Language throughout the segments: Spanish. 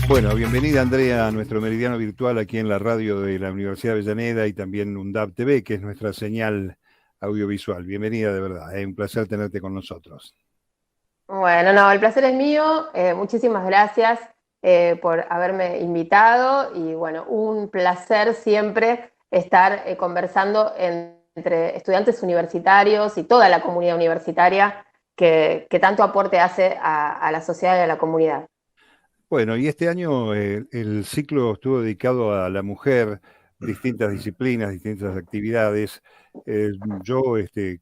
Bueno, bienvenida Andrea a nuestro meridiano virtual aquí en la radio de la Universidad de Avellaneda y también UNDAB TV, que es nuestra señal audiovisual. Bienvenida de verdad, es un placer tenerte con nosotros. Bueno, no, el placer es mío. Muchísimas gracias por haberme invitado y bueno, un placer siempre estar conversando entre estudiantes universitarios y toda la comunidad universitaria que tanto aporte hace a la sociedad y a la comunidad. Bueno, y este año el ciclo estuvo dedicado a la mujer, distintas disciplinas, distintas actividades. Yo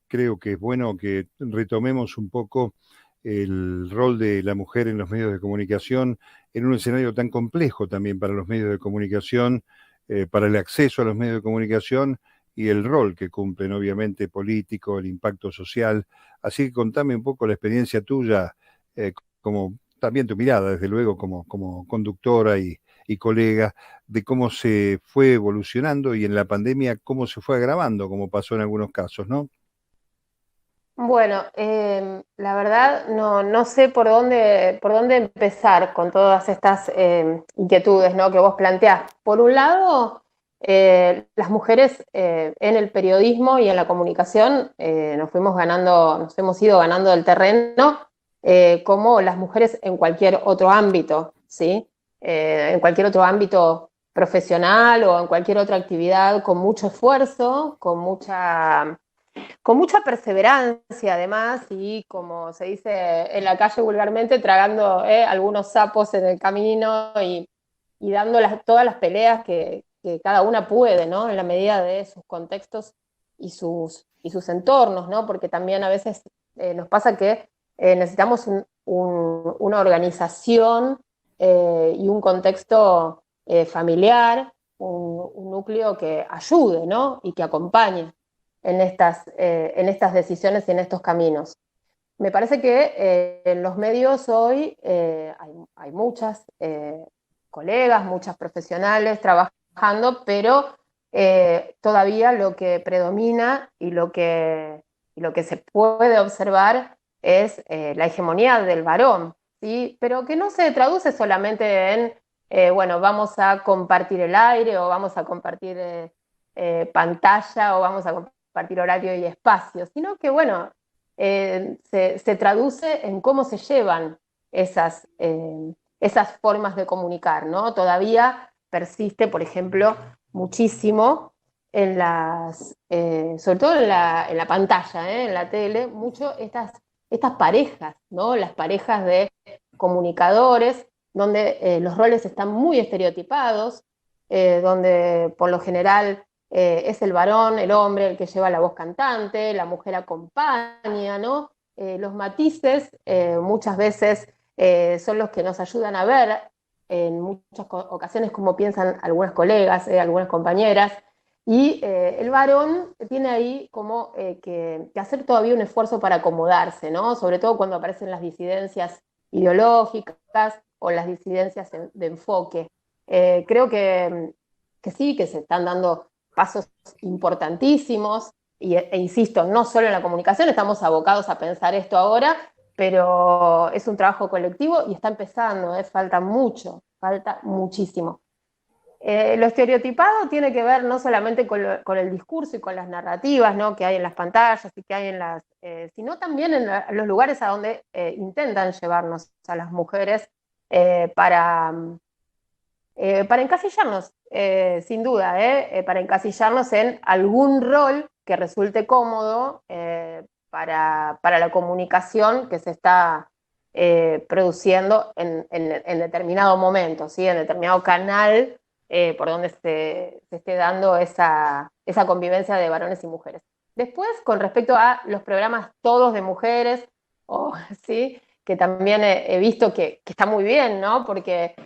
creo que es bueno que retomemos un poco el rol de la mujer en los medios de comunicación en un escenario tan complejo también para los medios de comunicación, para el acceso a los medios de comunicación y el rol que cumplen, obviamente, político, el impacto social. Así que contame un poco la experiencia tuya como también tu mirada, desde luego, como conductora y colega, de cómo se fue evolucionando y en la pandemia cómo se fue agravando, como pasó en algunos casos, ¿no? Bueno, la verdad no sé por dónde empezar con todas estas inquietudes, ¿no?, que vos planteás. Por un lado, las mujeres en el periodismo y en la comunicación nos hemos ido ganando el terreno como las mujeres en cualquier otro ámbito, ¿sí? En cualquier otro ámbito profesional o en cualquier otra actividad con mucho esfuerzo, con mucha perseverancia además y como se dice en la calle vulgarmente, tragando algunos sapos en el camino y dando todas las peleas que cada una puede, ¿no? En la medida de sus contextos y sus entornos, ¿no? Porque también a veces nos pasa que necesitamos una organización y un contexto familiar, un núcleo que ayude, ¿no? Y que acompañe en estas decisiones y en estos caminos. Me parece que en los medios hoy hay muchas colegas, muchas profesionales trabajando, pero todavía lo que predomina y lo que se puede observar es la hegemonía del varón, ¿sí? Pero que no se traduce solamente en, bueno, vamos a compartir el aire o vamos a compartir pantalla o vamos a compartir horario y espacio, sino que, bueno, se traduce en cómo se llevan esas formas de comunicar, ¿no? Todavía persiste, por ejemplo, muchísimo sobre todo en la pantalla, en la tele, mucho estas parejas, ¿no? Las parejas de comunicadores, donde los roles están muy estereotipados, donde por lo general es el varón, el hombre, el que lleva la voz cantante, la mujer acompaña, ¿no? Los matices muchas veces son los que nos ayudan a ver en muchas ocasiones cómo piensan algunas colegas, algunas compañeras, y el varón tiene ahí como que hacer todavía un esfuerzo para acomodarse, ¿no? Sobre todo cuando aparecen las disidencias ideológicas o las disidencias de enfoque. Creo que sí, que se están dando pasos importantísimos, e insisto, no solo en la comunicación, estamos abocados a pensar esto ahora, pero es un trabajo colectivo y está empezando, falta mucho, falta muchísimo. Lo estereotipado tiene que ver no solamente con el discurso y con las narrativas, ¿no?, que hay en las pantallas y que hay sino también en los lugares a donde intentan llevarnos a las mujeres para encasillarnos, sin duda, para encasillarnos en algún rol que resulte cómodo para la comunicación que se está produciendo en determinado momento, ¿sí? En determinado canal por donde se esté dando esa convivencia de varones y mujeres. Después, con respecto a los programas todos de mujeres, ¿sí?, que también he visto que está muy bien, ¿no? Porque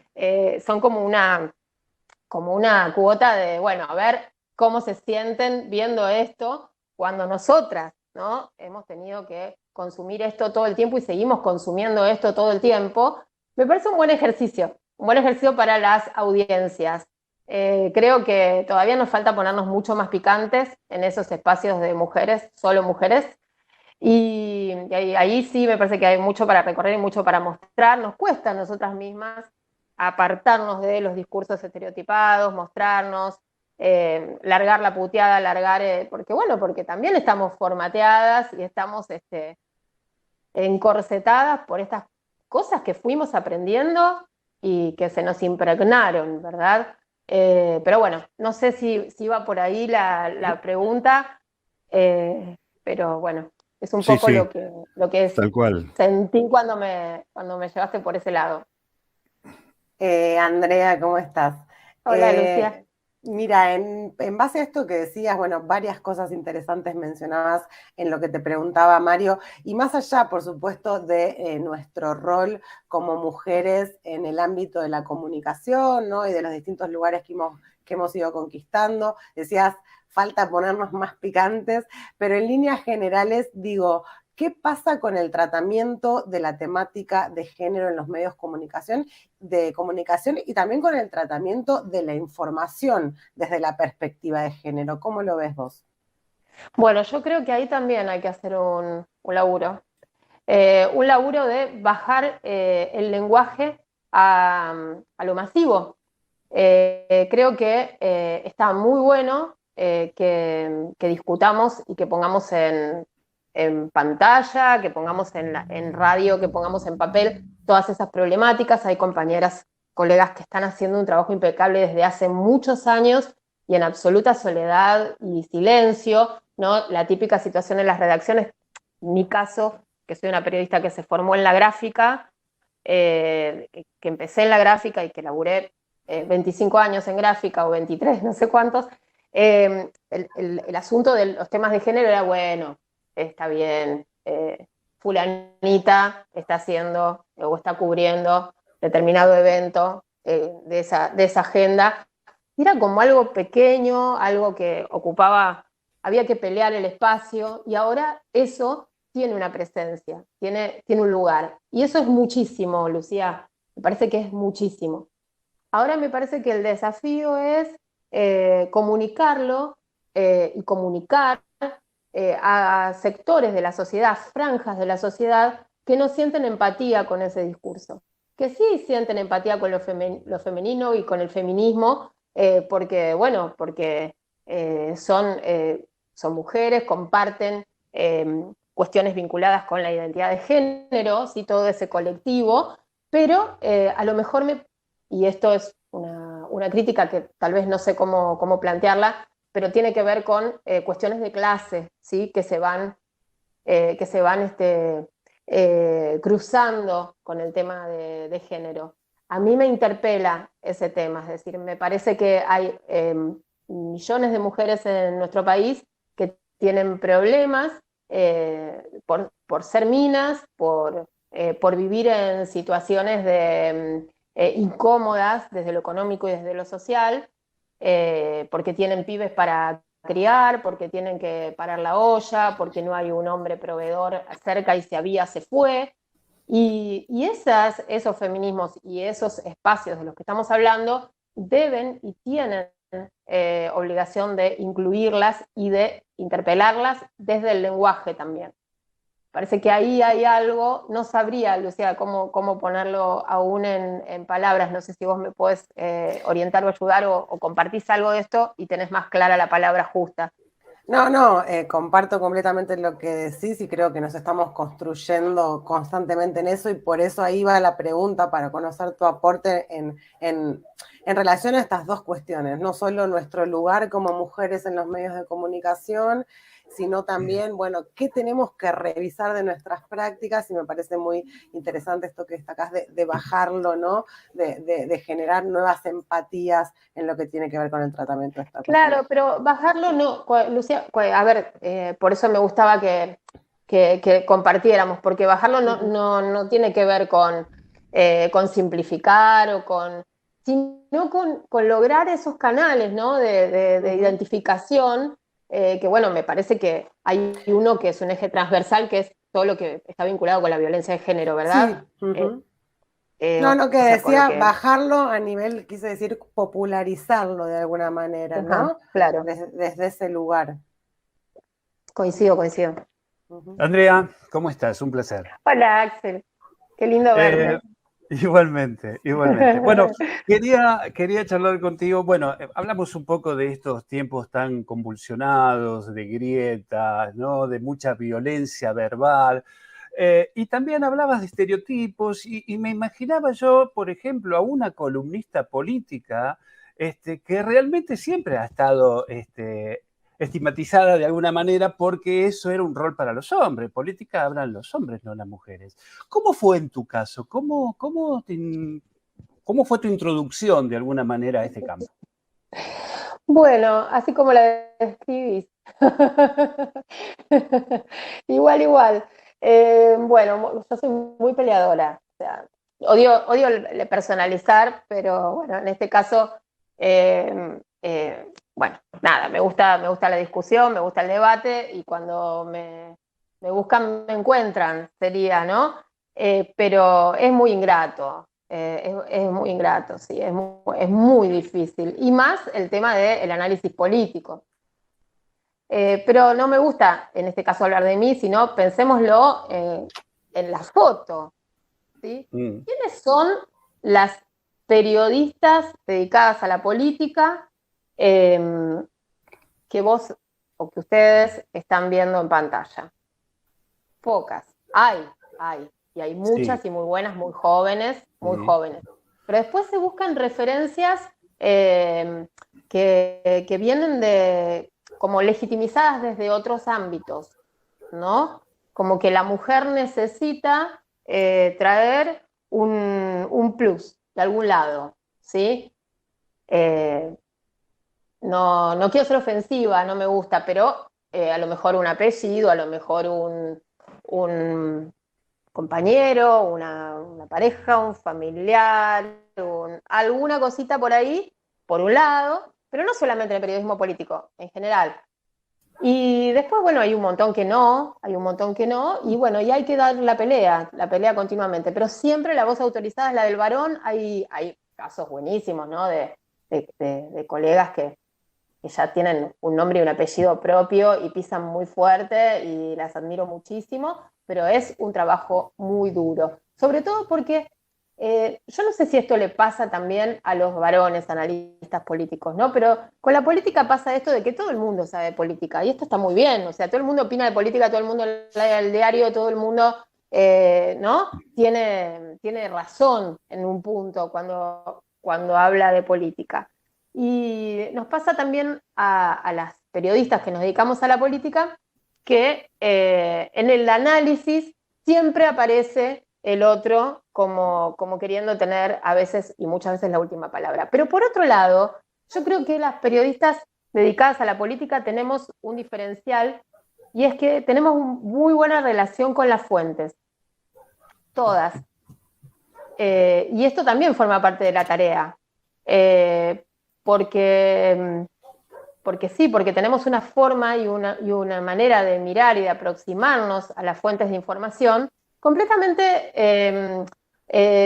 son como una cuota de, bueno, a ver cómo se sienten viendo esto cuando nosotras, ¿no?, hemos tenido que consumir esto todo el tiempo y seguimos consumiendo esto todo el tiempo. Me parece un buen ejercicio para las audiencias. Creo que todavía nos falta ponernos mucho más picantes en esos espacios de mujeres, solo mujeres, y ahí sí me parece que hay mucho para recorrer y mucho para mostrar. Nos cuesta a nosotras mismas apartarnos de los discursos estereotipados, mostrarnos, largar la puteada, porque también estamos formateadas y estamos encorsetadas por estas cosas que fuimos aprendiendo y que se nos impregnaron, ¿verdad? Pero bueno, no sé si va por ahí la pregunta, pero bueno, es un Sí, poco sí, lo que tal cual. sentí cuando me llevaste por ese lado. Andrea, ¿cómo estás? Hola, Lucía. Mira, en base a esto que decías, bueno, varias cosas interesantes mencionabas en lo que te preguntaba Mario, y más allá, por supuesto, de nuestro rol como mujeres en el ámbito de la comunicación, ¿no? Y de los distintos lugares que hemos ido conquistando. Decías, falta ponernos más picantes, pero en líneas generales, digo, ¿qué pasa con el tratamiento de la temática de género en los medios de comunicación y también con el tratamiento de la información desde la perspectiva de género? ¿Cómo lo ves vos? Bueno, yo creo que ahí también hay que hacer un laburo. Un laburo de bajar el lenguaje a lo masivo. Creo que está muy bueno que discutamos y que pongamos en pantalla, que pongamos en radio, que pongamos en papel todas esas problemáticas. Hay compañeras, colegas que están haciendo un trabajo impecable desde hace muchos años y en absoluta soledad y silencio, ¿no? La típica situación en las redacciones, en mi caso, que soy una periodista que se formó en la gráfica, que empecé en la gráfica y que laburé 25 años en gráfica o 23, no sé cuántos, el asunto de los temas de género era, bueno, está bien, fulanita está haciendo o está cubriendo determinado evento de esa agenda. Era como algo pequeño, algo que ocupaba, había que pelear el espacio, y ahora eso tiene una presencia, tiene un lugar. Y eso es muchísimo, Lucía, me parece que es muchísimo. Ahora me parece que el desafío es comunicarlo y comunicar a sectores de la sociedad, franjas de la sociedad, que no sienten empatía con ese discurso, que sí sienten empatía con lo femenino y con el feminismo, porque son mujeres, comparten cuestiones vinculadas con la identidad de género, ¿sí? Todo ese colectivo, pero a lo mejor y esto es una crítica que tal vez no sé cómo plantearla, pero tiene que ver con cuestiones de clase, ¿sí? Que se van cruzando con el tema de género. A mí me interpela ese tema, es decir, me parece que hay millones de mujeres en nuestro país que tienen problemas por ser minas, por vivir en situaciones incómodas desde lo económico y desde lo social, porque tienen pibes para criar, porque tienen que parar la olla, porque no hay un hombre proveedor cerca y si había se fue. Y esos feminismos y esos espacios de los que estamos hablando deben y tienen obligación de incluirlas y de interpelarlas desde el lenguaje también. Parece que ahí hay algo, no sabría, Lucía, cómo ponerlo aún en palabras. No sé si vos me podés orientar o ayudar o compartís algo de esto y tenés más clara la palabra justa. No, comparto completamente lo que decís y creo que nos estamos construyendo constantemente en eso y por eso ahí va la pregunta para conocer tu aporte en relación a estas dos cuestiones, no solo nuestro lugar como mujeres en los medios de comunicación, sino también, bueno, qué tenemos que revisar de nuestras prácticas, y me parece muy interesante esto que destacás de bajarlo, ¿no? De generar nuevas empatías en lo que tiene que ver con el tratamiento de esta cuestión. Claro, pero bajarlo no, Lucía, a ver, por eso me gustaba que compartiéramos, porque bajarlo no tiene que ver con simplificar sino con lograr esos canales, ¿no? de identificación, que bueno, me parece que hay uno que es un eje transversal, que es todo lo que está vinculado con la violencia de género, ¿verdad? Sí. O Que sea, con lo decía que... bajarlo a nivel, quise decir, popularizarlo de alguna manera, Ajá, ¿no? claro, Desde ese lugar. coincido. Andrea, ¿cómo estás? Un placer. Hola, Axel, qué lindo verte. Igualmente, igualmente. Bueno, quería charlar contigo. Bueno, hablamos un poco de estos tiempos tan convulsionados, de grietas, ¿no? De mucha violencia verbal. Y también hablabas de estereotipos y me imaginaba yo, por ejemplo, a una columnista política que realmente siempre ha estado estigmatizada de alguna manera porque eso era un rol para los hombres. Política hablan los hombres, no las mujeres. ¿Cómo fue en tu caso? ¿Cómo fue tu introducción de alguna manera a este campo? Bueno, así como la describís. Igual, igual. Bueno, yo soy muy peleadora. O sea, odio personalizar, pero bueno, en este caso, bueno, nada, me gusta la discusión, me gusta el debate y cuando me buscan, me encuentran, sería, ¿no? Pero es muy ingrato. Es muy ingrato, sí, es muy difícil. Y más el tema del análisis político. Pero no me gusta, en este caso, hablar de mí, sino pensémoslo en la foto. ¿Sí? ¿Quiénes son las periodistas dedicadas a la política que vos o que ustedes están viendo en pantalla? Pocas. Hay. Y hay muchas Sí. y muy buenas, muy jóvenes, muy Sí. jóvenes. Pero después se buscan referencias que vienen como legitimizadas desde otros ámbitos, ¿no? Como que la mujer necesita traer un plus de algún lado, ¿sí? No quiero ser ofensiva, no me gusta, pero a lo mejor un apellido, a lo mejor un compañero, una pareja, un familiar, alguna cosita por ahí, por un lado, pero no solamente en el periodismo político, en general. Y después, bueno, hay un montón que no, y bueno, y hay que dar la pelea continuamente, pero siempre la voz autorizada es la del varón. Hay casos buenísimos, ¿no? De colegas que ya tienen un nombre y un apellido propio y pisan muy fuerte y las admiro muchísimo, pero es un trabajo muy duro, sobre todo porque yo no sé si esto le pasa también a los varones analistas políticos, ¿no? Pero con la política pasa esto de que todo el mundo sabe política, y esto está muy bien, o sea, todo el mundo opina de política, todo el mundo lee el diario, todo el mundo, ¿no? Tiene razón en un punto cuando habla de política. Y nos pasa también a las periodistas que nos dedicamos a la política que en el análisis siempre aparece el otro como queriendo tener a veces y muchas veces la última palabra. Pero por otro lado, yo creo que las periodistas dedicadas a la política tenemos un diferencial, y es que tenemos muy buena relación con las fuentes, todas. Y esto también forma parte de la tarea. Porque sí, porque tenemos una forma y una manera de mirar y de aproximarnos a las fuentes de información completamente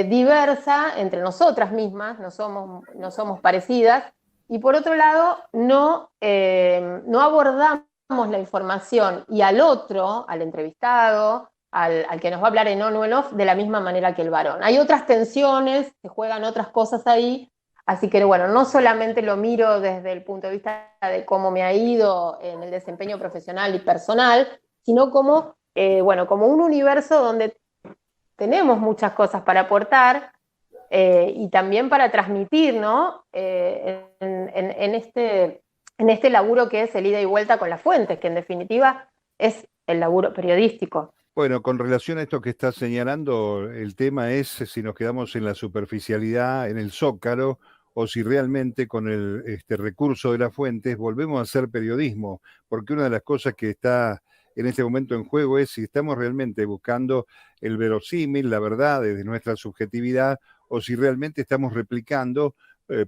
diversa entre nosotras mismas, no somos parecidas, y por otro lado no abordamos la información y al otro, al entrevistado, al que nos va a hablar en on o en off, de la misma manera que el varón. Hay otras tensiones, se juegan otras cosas ahí. Así que bueno, no solamente lo miro desde el punto de vista de cómo me ha ido en el desempeño profesional y personal, sino como, como un universo donde tenemos muchas cosas para aportar y también para transmitir, ¿no? En este laburo que es el ida y vuelta con las fuentes, que en definitiva es el laburo periodístico. Bueno, con relación a esto que estás señalando, el tema es si nos quedamos en la superficialidad, en el zócalo, o si realmente con el recurso de las fuentes volvemos a hacer periodismo, porque una de las cosas que está en este momento en juego es si estamos realmente buscando el verosímil, la verdad, desde nuestra subjetividad, o si realmente estamos replicando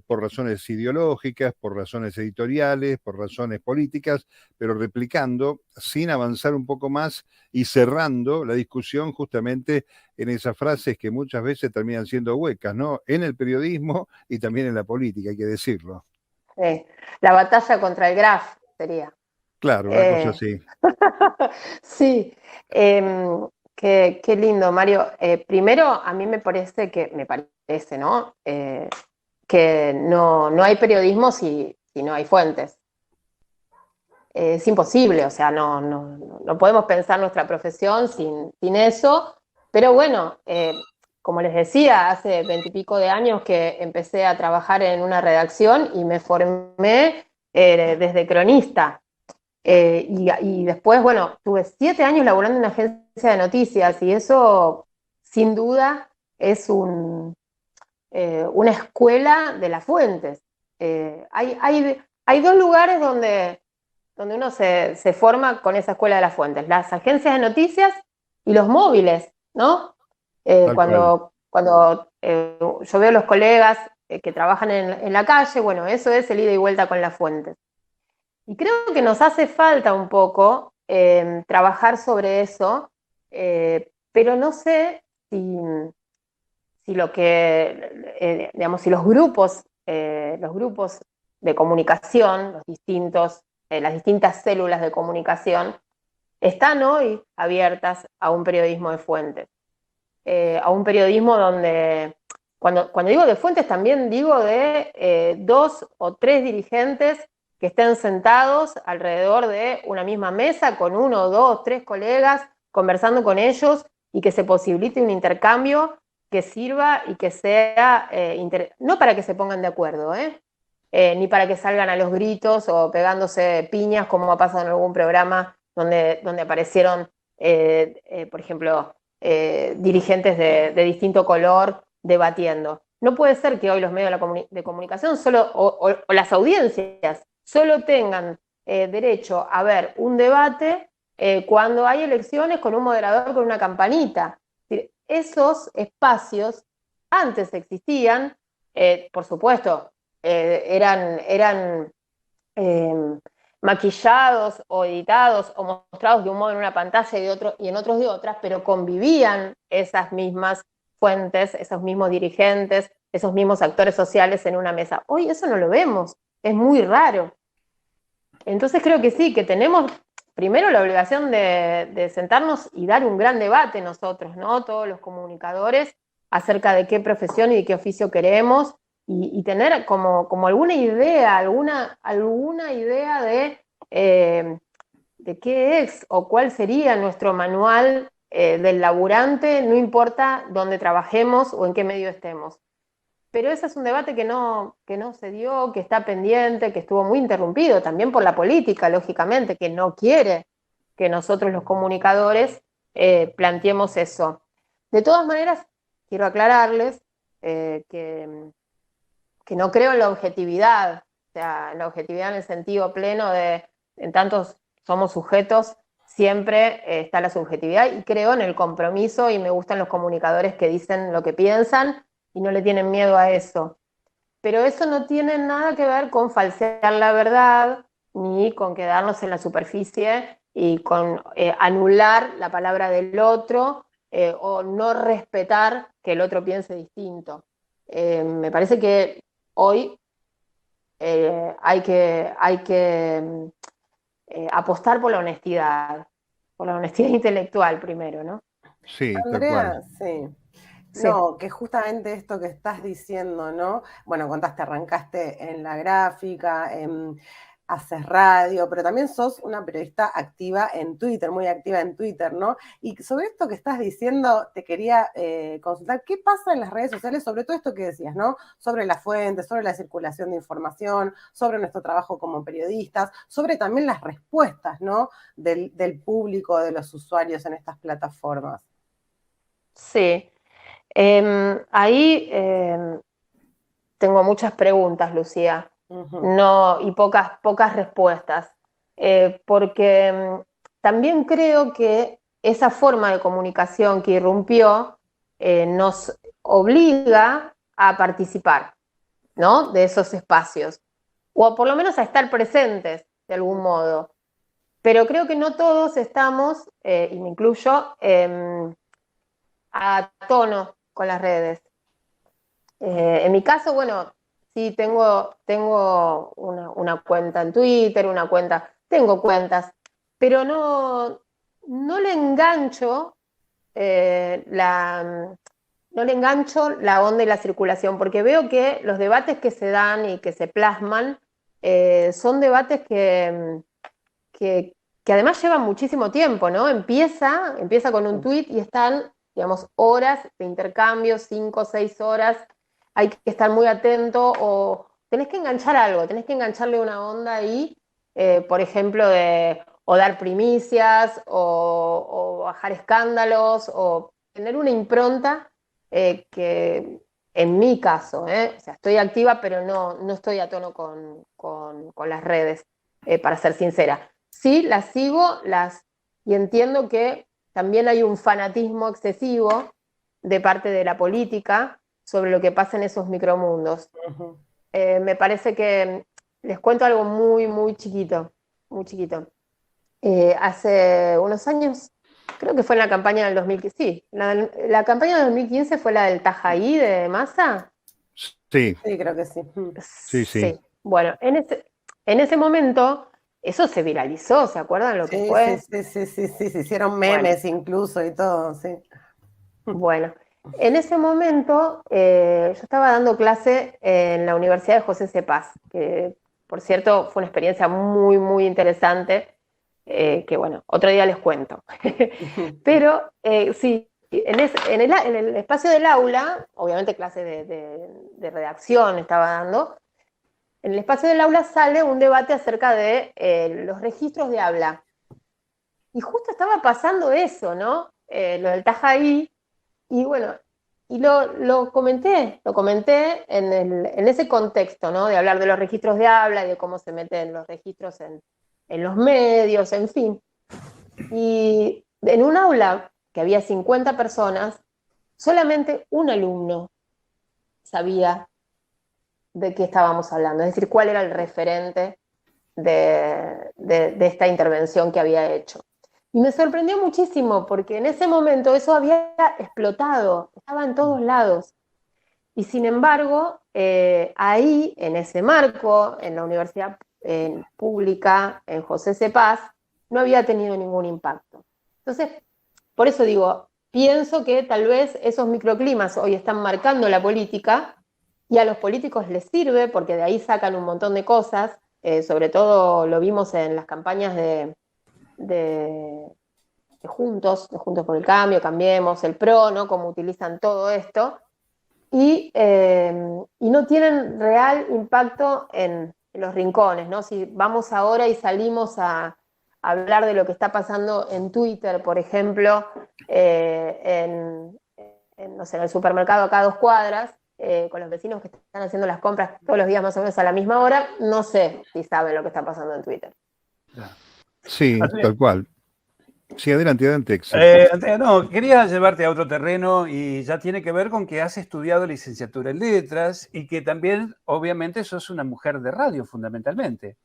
por razones ideológicas, por razones editoriales, por razones políticas, pero replicando sin avanzar un poco más y cerrando la discusión justamente en esas frases que muchas veces terminan siendo huecas, ¿no? En el periodismo y también en la política, hay que decirlo. Sí. La batalla contra el graf sería. Claro, una cosa así. Sí. Qué lindo, Mario. Primero, a mí me parece, ¿no? Que no hay periodismo si no hay fuentes. Es imposible, o sea, no podemos pensar nuestra profesión sin eso, pero bueno, como les decía, hace 20 y pico de años que empecé a trabajar en una redacción y me formé desde cronista. Y después, bueno, tuve 7 años laburando en una agencia de noticias y eso, sin duda, es una escuela de las fuentes. Hay dos lugares donde uno se forma con esa escuela de las fuentes, las agencias de noticias y los móviles, ¿no? Cuando yo veo los colegas que trabajan en la calle, bueno, eso es el ida y vuelta con las fuentes. Y creo que nos hace falta un poco trabajar sobre eso, pero no sé si lo que, digamos, si los grupos de comunicación, las distintas células de comunicación, están hoy abiertas a un periodismo de fuentes, a un periodismo donde, cuando digo de fuentes, también digo de 2 o 3 dirigentes que estén sentados alrededor de una misma mesa con 1, 2, 3 colegas, conversando con ellos y que se posibilite un intercambio que sirva y que sea, no para que se pongan de acuerdo, ni para que salgan a los gritos o pegándose piñas, como ha pasado en algún programa donde aparecieron, por ejemplo, dirigentes de distinto color debatiendo. No puede ser que hoy los medios de comunicación o las audiencias solo tengan derecho a ver un debate cuando hay elecciones con un moderador con una campanita. Esos espacios antes existían, por supuesto, eran maquillados o editados o mostrados de un modo en una pantalla y en otros de otras, pero convivían esas mismas fuentes, esos mismos dirigentes, esos mismos actores sociales en una mesa. Hoy eso no lo vemos, es muy raro. Entonces creo que sí, que tenemos primero la obligación de sentarnos y dar un gran debate nosotros, ¿no? Todos los comunicadores, acerca de qué profesión y de qué oficio queremos, y tener como alguna idea, alguna idea de qué es o cuál sería nuestro manual del laburante, no importa dónde trabajemos o en qué medio estemos. Pero ese es un debate que no se dio, que está pendiente, que estuvo muy interrumpido también por la política, lógicamente, que no quiere que nosotros los comunicadores planteemos eso. De todas maneras, quiero aclararles que no creo en la objetividad, o sea, en la objetividad en el sentido pleno en tantos somos sujetos, siempre está la subjetividad, y creo en el compromiso, y me gustan los comunicadores que dicen lo que piensan y no le tienen miedo a eso. Pero eso no tiene nada que ver con falsear la verdad, ni con quedarnos en la superficie y con anular la palabra del otro o no respetar que el otro piense distinto. Me parece que hoy hay que apostar por la honestidad intelectual primero, ¿no? Sí, Andrea, tal cual. sí. Sí. No, que justamente esto que estás diciendo, ¿no? Bueno, contaste, arrancaste en la gráfica, haces radio, pero también sos una periodista activa en Twitter, muy activa en Twitter, ¿no? Y sobre esto que estás diciendo, te quería consultar, ¿qué pasa en las redes sociales sobre todo esto que decías, ¿no? Sobre las fuentes, sobre la circulación de información, sobre nuestro trabajo como periodistas, sobre también las respuestas, ¿no? Del público, de los usuarios en estas plataformas. Sí. Ahí tengo muchas preguntas, Lucía, y pocas respuestas, porque también creo que esa forma de comunicación que irrumpió nos obliga a participar, ¿no? De esos espacios, o por lo menos a estar presentes de algún modo. Pero creo que no todos estamos, y me incluyo, a tono con las redes. En mi caso, bueno, sí tengo una cuenta en Twitter, tengo cuentas, pero no le engancho no le engancho la onda y la circulación, porque veo que los debates que se dan y que se plasman son debates que además llevan muchísimo tiempo, ¿no? Empieza con un tuit y están, digamos, horas de intercambio, 5 o 6 horas, hay que estar muy atento o tenés que enganchar algo, tenés que engancharle una onda ahí, por ejemplo, o dar primicias, o bajar escándalos, o tener una impronta que, en mi caso, o sea, estoy activa, pero no estoy a tono con las redes, para ser sincera. Sí, las sigo, y entiendo que también hay un fanatismo excesivo de parte de la política sobre lo que pasa en esos micromundos. Ujú. Me parece que les cuento algo muy, muy chiquito, muy chiquito. Hace unos años, creo que fue en la campaña del 2015, sí, la campaña del 2015 fue la del Tajaí de Massa. Sí, Sí, creo que sí. sí, sí. Sí. Bueno, en ese momento eso se viralizó, ¿se acuerdan lo que Sí, fue? sí, se hicieron Bueno, memes incluso y todo, sí. bueno. En ese momento yo estaba dando clase en la Universidad de José C. Paz, que por cierto fue una experiencia muy, muy interesante, que bueno, otro día les cuento. Pero sí, en el espacio del aula, obviamente clase de redacción estaba dando, en el espacio del aula sale un debate acerca de los registros de habla. Y justo estaba pasando eso, ¿no? Lo del Tajaí. Y bueno, y lo comenté en ese contexto, ¿no? De hablar de los registros de habla y de cómo se meten los registros en los medios, en fin. Y en un aula que había 50 personas, solamente un alumno sabía de qué estábamos hablando, es decir, cuál era el referente de esta intervención que había hecho. Y me sorprendió muchísimo porque en ese momento eso había explotado, estaba en todos lados. Y sin embargo, ahí, en ese marco, en la universidad pública, en José C. Paz, no había tenido ningún impacto. Entonces, por eso digo, pienso que tal vez esos microclimas hoy están marcando la política y a los políticos les sirve porque de ahí sacan un montón de cosas, sobre todo lo vimos en las campañas de de Juntos por el Cambio, Cambiemos, el PRO, ¿no? Cómo utilizan todo esto, y no tienen real impacto en los rincones, ¿no? Si vamos ahora y salimos a hablar de lo que está pasando en Twitter, por ejemplo, no sé, en el supermercado acá a 2 cuadras, con los vecinos que están haciendo las compras todos los días más o menos a la misma hora, no sé si saben lo que está pasando en Twitter. Sí, tal cual. Sí, adelante, Axel. No, quería llevarte a otro terreno y ya tiene que ver con que has estudiado licenciatura en letras y que también, obviamente, sos una mujer de radio, fundamentalmente.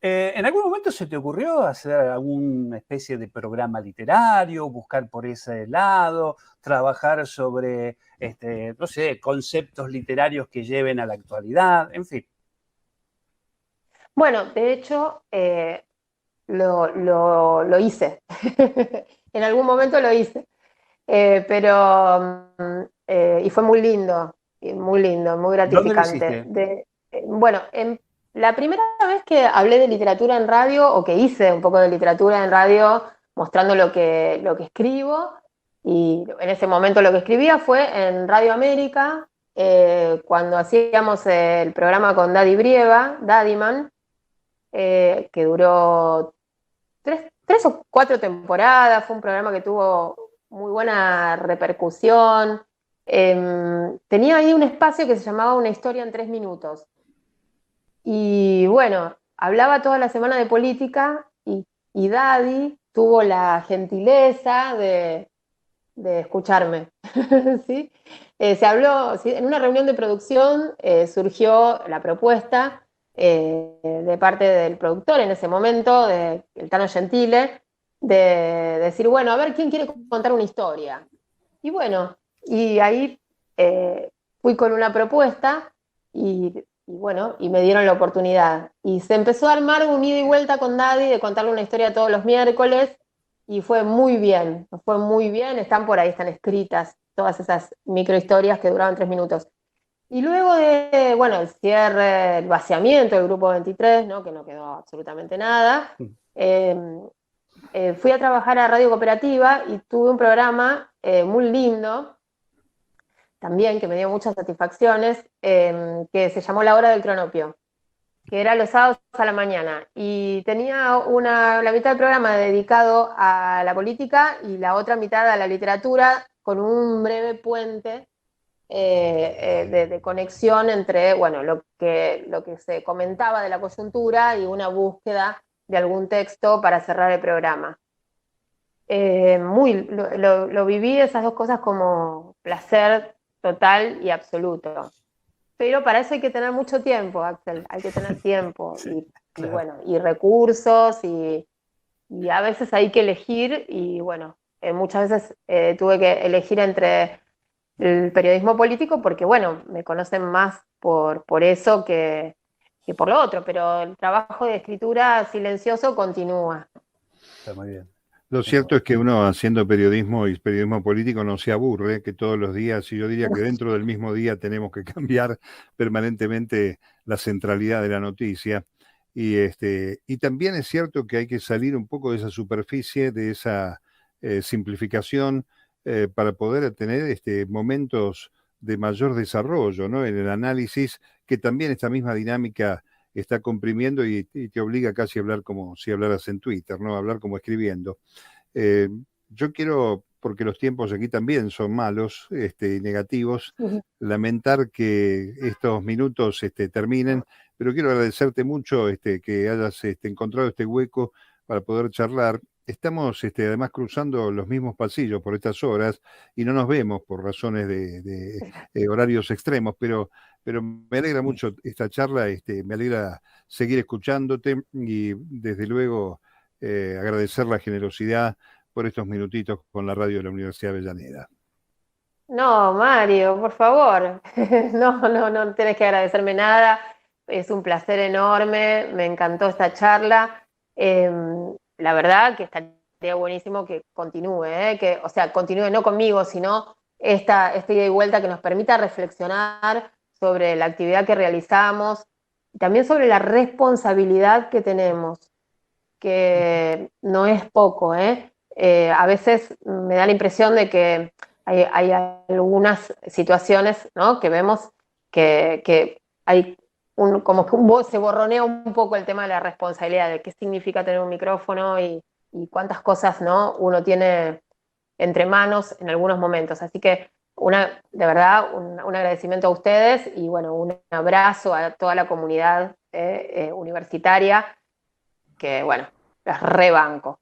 ¿En algún momento se te ocurrió hacer alguna especie de programa literario, buscar por ese lado, trabajar sobre, no sé, conceptos literarios que lleven a la actualidad, en fin? Bueno, de hecho, lo hice. En algún momento lo hice. Y fue muy lindo, muy ¿Dónde lo gratificante. hiciste? Bueno, la primera vez que hablé de literatura en radio, o que hice un poco de literatura en radio, mostrando lo que escribo, y en ese momento lo que escribía fue en Radio América, cuando hacíamos el programa con Daddy Brieva, Daddyman, que duró 3 o 4 temporadas, fue un programa que tuvo muy buena repercusión. Tenía ahí un espacio que se llamaba Una historia en 3 minutos. Y bueno, hablaba toda la semana de política y Daddy tuvo la gentileza de escucharme. ¿Sí? Se habló, ¿sí? En una reunión de producción surgió la propuesta de parte del productor en ese momento, el Tano Gentile, de decir, bueno, a ver, ¿quién quiere contar una historia? Y bueno, y ahí fui con una propuesta y bueno, y me dieron la oportunidad. Y se empezó a armar un ida y vuelta con Daddy de contarle una historia todos los miércoles. y fue muy bien, están por ahí, están escritas todas esas microhistorias que duraban 3 minutos. Y luego de, bueno, el cierre, el vaciamiento del Grupo 23, ¿no? Que no quedó absolutamente nada, fui a trabajar a Radio Cooperativa y tuve un programa muy lindo, también que me dio muchas satisfacciones, que se llamó La Hora del Cronopio, que era los sábados a la mañana, y tenía la mitad del programa dedicado a la política y la otra mitad a la literatura, con un breve puente de conexión entre, bueno, lo que se comentaba de la coyuntura y una búsqueda de algún texto para cerrar el programa. Lo viví esas dos cosas como placer total y absoluto. Pero para eso hay que tener mucho tiempo, Axel, hay que tener tiempo Sí, claro. y bueno, y recursos y a veces hay que elegir y bueno, muchas veces tuve que elegir entre el periodismo político porque bueno, me conocen más por eso que por lo otro, pero el trabajo de escritura silencioso continúa. Está muy bien. Lo cierto es que uno haciendo periodismo y periodismo político no se aburre, que todos los días, y yo diría que dentro del mismo día tenemos que cambiar permanentemente la centralidad de la noticia. Y también es cierto que hay que salir un poco de esa superficie, de esa simplificación, para poder tener momentos de mayor desarrollo, ¿no? En el análisis, que también esta misma dinámica está comprimiendo y te obliga casi a hablar como si hablaras en Twitter, ¿no? Hablar como escribiendo. Eh, yo quiero, porque los tiempos aquí también son malos y negativos, lamentar que estos minutos terminen, pero quiero agradecerte mucho que hayas encontrado este hueco para poder charlar. Estamos además cruzando los mismos pasillos por estas horas y no nos vemos por razones de horarios extremos, pero me alegra mucho esta charla, me alegra seguir escuchándote y desde luego agradecer la generosidad por estos minutitos con la radio de la Universidad de Avellaneda. No, Mario, por favor, no tenés que agradecerme nada, es un placer enorme, me encantó esta charla. La verdad que estaría buenísimo que continúe, o sea, continúe no conmigo, sino esta ida y vuelta que nos permita reflexionar sobre la actividad que realizamos y también sobre la responsabilidad que tenemos, que no es poco, a veces me da la impresión de que hay algunas situaciones, ¿no? Que vemos que hay como que se borronea un poco el tema de la responsabilidad, de qué significa tener un micrófono y cuántas cosas, ¿no? Uno tiene entre manos en algunos momentos. Así que de verdad un agradecimiento a ustedes y bueno, un abrazo a toda la comunidad universitaria, que bueno, los rebanco.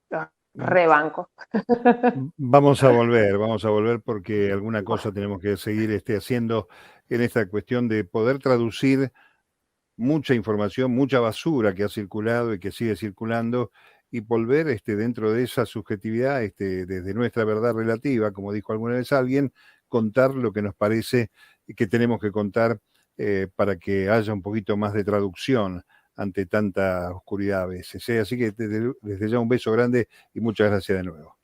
Vamos a volver porque alguna cosa tenemos que seguir haciendo en esta cuestión de poder traducir mucha información, mucha basura que ha circulado y que sigue circulando, y volver dentro de esa subjetividad, desde nuestra verdad relativa, como dijo alguna vez alguien, contar lo que nos parece que tenemos que contar para que haya un poquito más de traducción ante tanta oscuridad a veces. Así que desde ya un beso grande y muchas gracias de nuevo.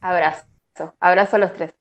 Abrazo a los tres.